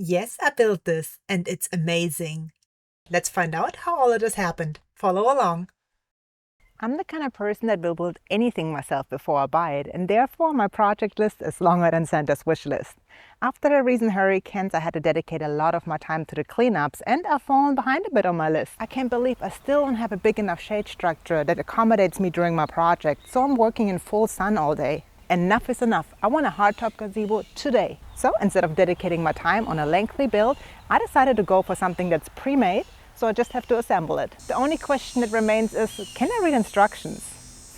Yes, I built this, and it's amazing. Let's find out how all of this happened. Follow along. I'm the kind of person that will build anything myself before I buy it, and therefore my project list is longer than Santa's wish list. After the recent hurricanes, I had to dedicate a lot of my time to the cleanups, and I've fallen behind a bit on my list. I can't believe I still don't have a big enough shade structure that accommodates me during my project, so I'm working in full sun all day. Enough is enough. I want a hardtop gazebo today. So instead of dedicating my time on a lengthy build, I decided to go for something that's pre-made, so I just have to assemble it. The only question that remains is, can I read instructions?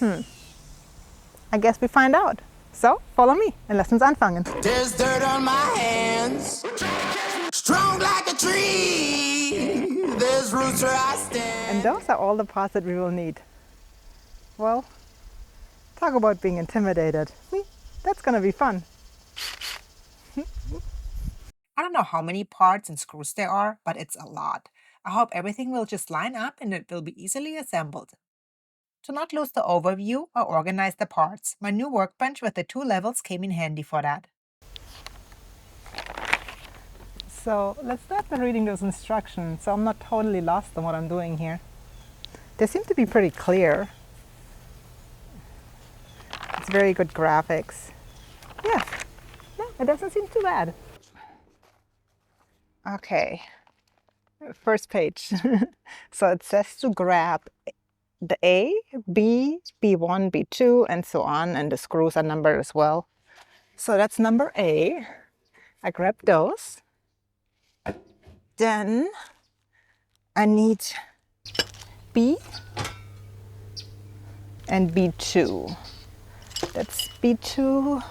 I guess we find out. So follow me and lass uns anfangen. There's dirt on my hands, strong like a tree. There's roots where I stand. And those are all the parts that we will need. Well, talk about being intimidated. That's gonna be fun. I don't know how many parts and screws there are, but it's a lot. I hope everything will just line up and it will be easily assembled. To not lose the overview, I organized the parts. My new workbench with the 2 levels came in handy for that. So let's start by reading those instructions so I'm not totally lost on what I'm doing here. They seem to be pretty clear. It's very good graphics. Yeah, no, it doesn't seem too bad. Okay, first page. So it says to grab the A, B, B1, B2, and so on, and the screws are numbered as well. So that's number A. I grab those. Then I need B and B2. That's B2,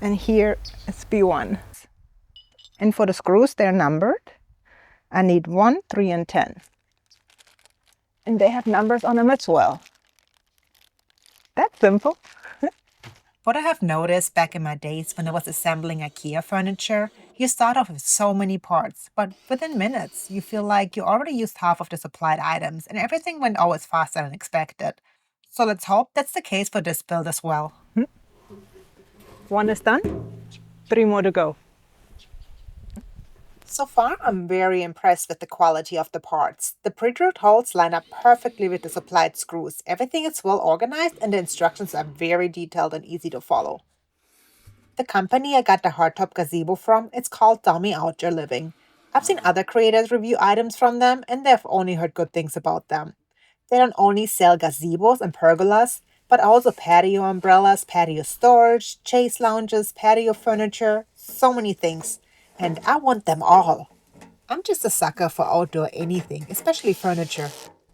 and here is B1. And for the screws, they're numbered. I need 1, 3, and 10. And they have numbers on them as well. That's simple. What I have noticed back in my days when I was assembling IKEA furniture, you start off with so many parts, but within minutes, you feel like you already used half of the supplied items and everything went always faster than expected. So let's hope that's the case for this build as well. 1 is done, 3 more to go. So far, I'm very impressed with the quality of the parts. The pre-drilled holes line up perfectly with the supplied screws. Everything is well organized and the instructions are very detailed and easy to follow. The company I got the hardtop gazebo from, it's called DOMI Outdoor Living. I've seen other creators review items from them and they've only heard good things about them. They don't only sell gazebos and pergolas, but also patio umbrellas, patio storage, chase lounges, patio furniture, so many things. And I want them all. I'm just a sucker for outdoor anything, especially furniture.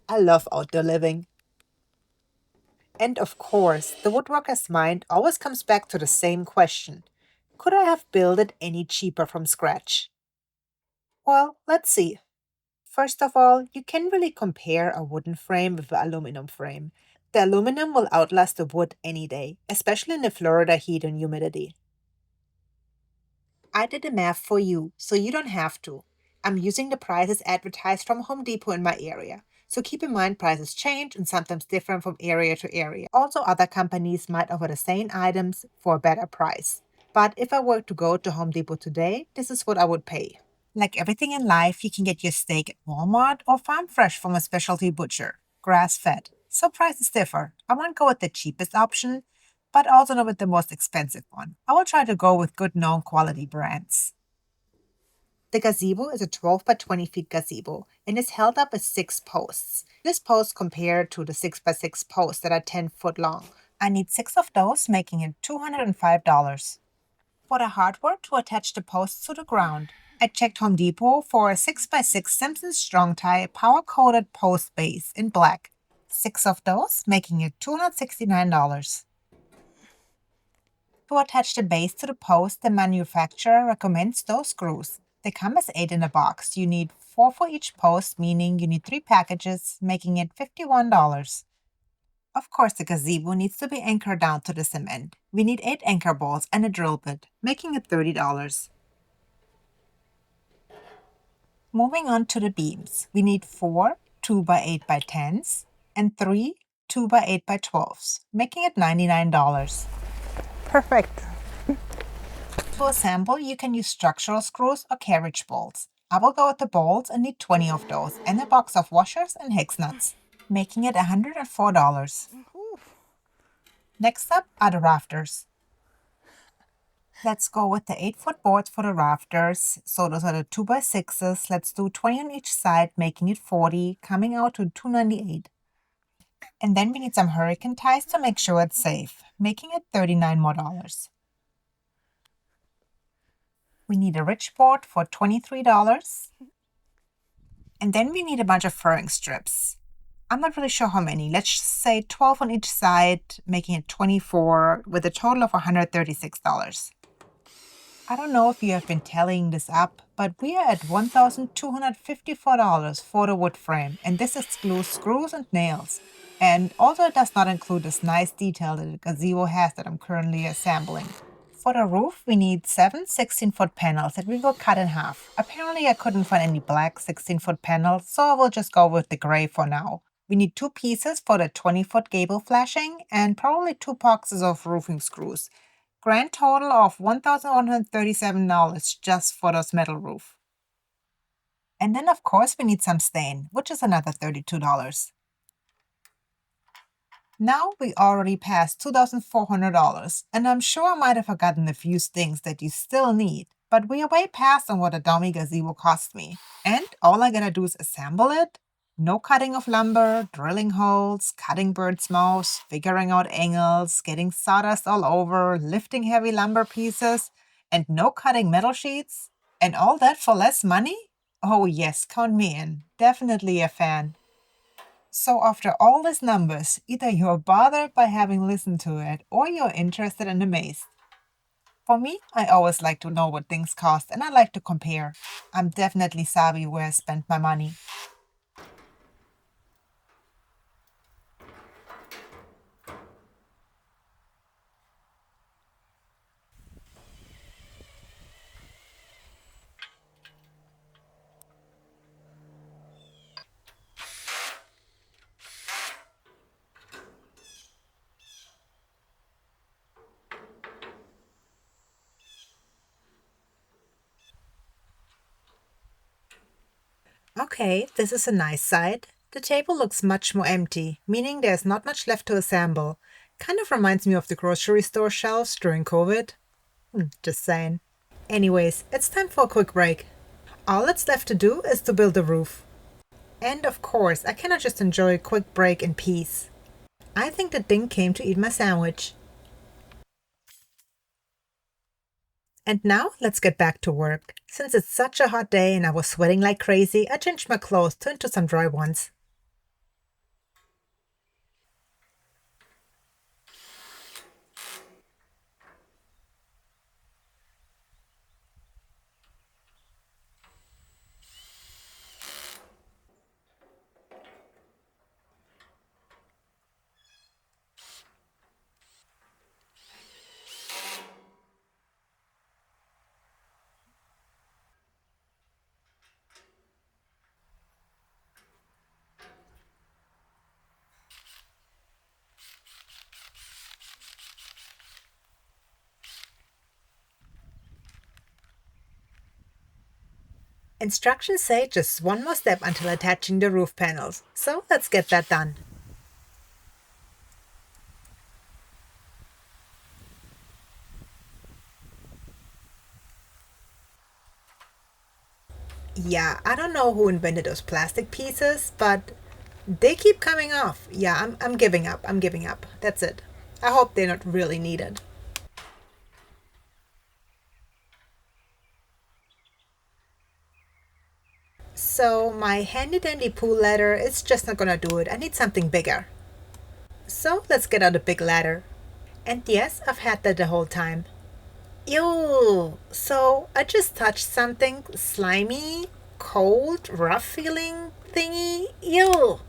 I love outdoor living. And of course, the woodworker's mind always comes back to the same question. Could I have built it any cheaper from scratch? Well, let's see. First of all, you can't really compare a wooden frame with an aluminum frame. The aluminum will outlast the wood any day, especially in the Florida heat and humidity. I did the math for you, so you don't have to. I'm using the prices advertised from Home Depot in my area. So keep in mind prices change and sometimes different from area to area. Also, other companies might offer the same items for a better price. But if I were to go to Home Depot today, this is what I would pay. Like everything in life, you can get your steak at Walmart or farm fresh from a specialty butcher, grass-fed. So prices differ. I won't go with the cheapest option, but also not with the most expensive one. I will try to go with good known quality brands. The gazebo is a 12 by 20 feet gazebo and is held up with 6 posts. This post compared to the 6 by 6 posts that are 10 foot long. I need 6 of those, making it $205. For the hardware to attach the posts to the ground, I checked Home Depot for a 6 by 6 Simpson Strong Tie power-coated post base in black. 6 of those, making it $269. To attach the base to the post, the manufacturer recommends those screws. They come as 8 in a box. You need 4 for each post, meaning you need 3 packages, making it $51. Of course, the gazebo needs to be anchored down to the cement. We need 8 anchor bolts and a drill bit, making it $30. Moving on to the beams, we need 4 2 by 8 by 10s and 3 2 by 8 by 12s, making it $99. Perfect. To assemble, you can use structural screws or carriage bolts. I will go with the bolts and need 20 of those, and a box of washers and hex nuts, making it $104. Next up are the rafters. Let's go with the 8-foot boards for the rafters. So those are the 2x6s. Let's do 20 on each side, making it 40, coming out to $298. And then we need some hurricane ties to make sure it's safe, making it $39 more. We need a ridge board for $23. And then we need a bunch of furring strips. I'm not really sure how many. Let's just say 12 on each side, making it 24 with a total of $136. I don't know if you have been tallying this up, but we are at $1,254 for the wood frame, and this excludes screws and nails. And also it does not include this nice detail that the Gazebo has that I'm currently assembling. For the roof, we need 7 16-foot panels that we will cut in half. Apparently I couldn't find any black 16-foot panels, so I will just go with the gray for now. We need 2 pieces for the 20-foot gable flashing and probably 2 boxes of roofing screws. Grand total of $1,137 just for this metal roof. And then of course we need some stain, which is another $32. Now we already passed $2,400, and I'm sure I might have forgotten a few things that you still need, but we are way past on what a DOMI Gazebo cost me. And all I gotta do is assemble it. No cutting of lumber, drilling holes, cutting bird's mouths, figuring out angles, getting sawdust all over, lifting heavy lumber pieces, and no cutting metal sheets. And all that for less money? Oh yes, count me in. Definitely a fan. So after all these numbers, either you're bothered by having listened to it or you're interested and amazed. For me, I always like to know what things cost and I like to compare. I'm definitely savvy where I spend my money. Okay, this is a nice side. The table looks much more empty, meaning there's not much left to assemble. Kind of reminds me of the grocery store shelves during COVID. Just saying. Anyways, it's time for a quick break. All that's left to do is to build the roof. And of course, I cannot just enjoy a quick break in peace. I think the thing came to eat my sandwich. And now let's get back to work. Since it's such a hot day and I was sweating like crazy, I changed my clothes into some dry ones. Instructions say just one more step until attaching the roof panels, so let's get that done. Yeah, I don't know who invented those plastic pieces, but they keep coming off. Yeah, I'm giving up. I'm giving up. That's it. I hope they're not really needed. So my handy dandy pool ladder is just not gonna do it. I need something bigger. So let's get out a big ladder. And yes, I've had that the whole time. Ew! So I just touched something slimy, cold, rough feeling thingy. Ew!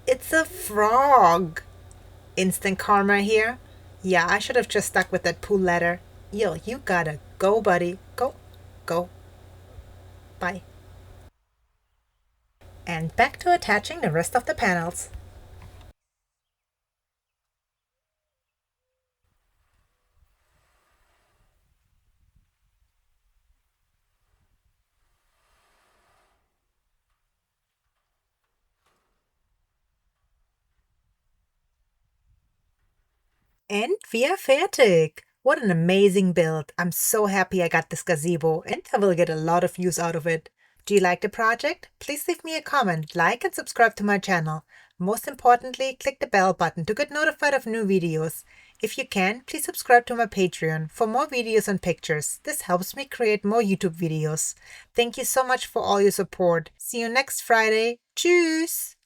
It's a frog. Instant karma here. Yeah, I should have just stuck with that pool ladder. Yo, you gotta go, buddy. Go, go. Bye. And back to attaching the rest of the panels. And we are fertig! What an amazing build! I'm so happy I got this gazebo and I will get a lot of use out of it. Do you like the project? Please leave me a comment, like and subscribe to my channel. Most importantly, click the bell button to get notified of new videos. If you can, please subscribe to my Patreon for more videos and pictures. This helps me create more YouTube videos. Thank you so much for all your support. See you next Friday. Tschüss!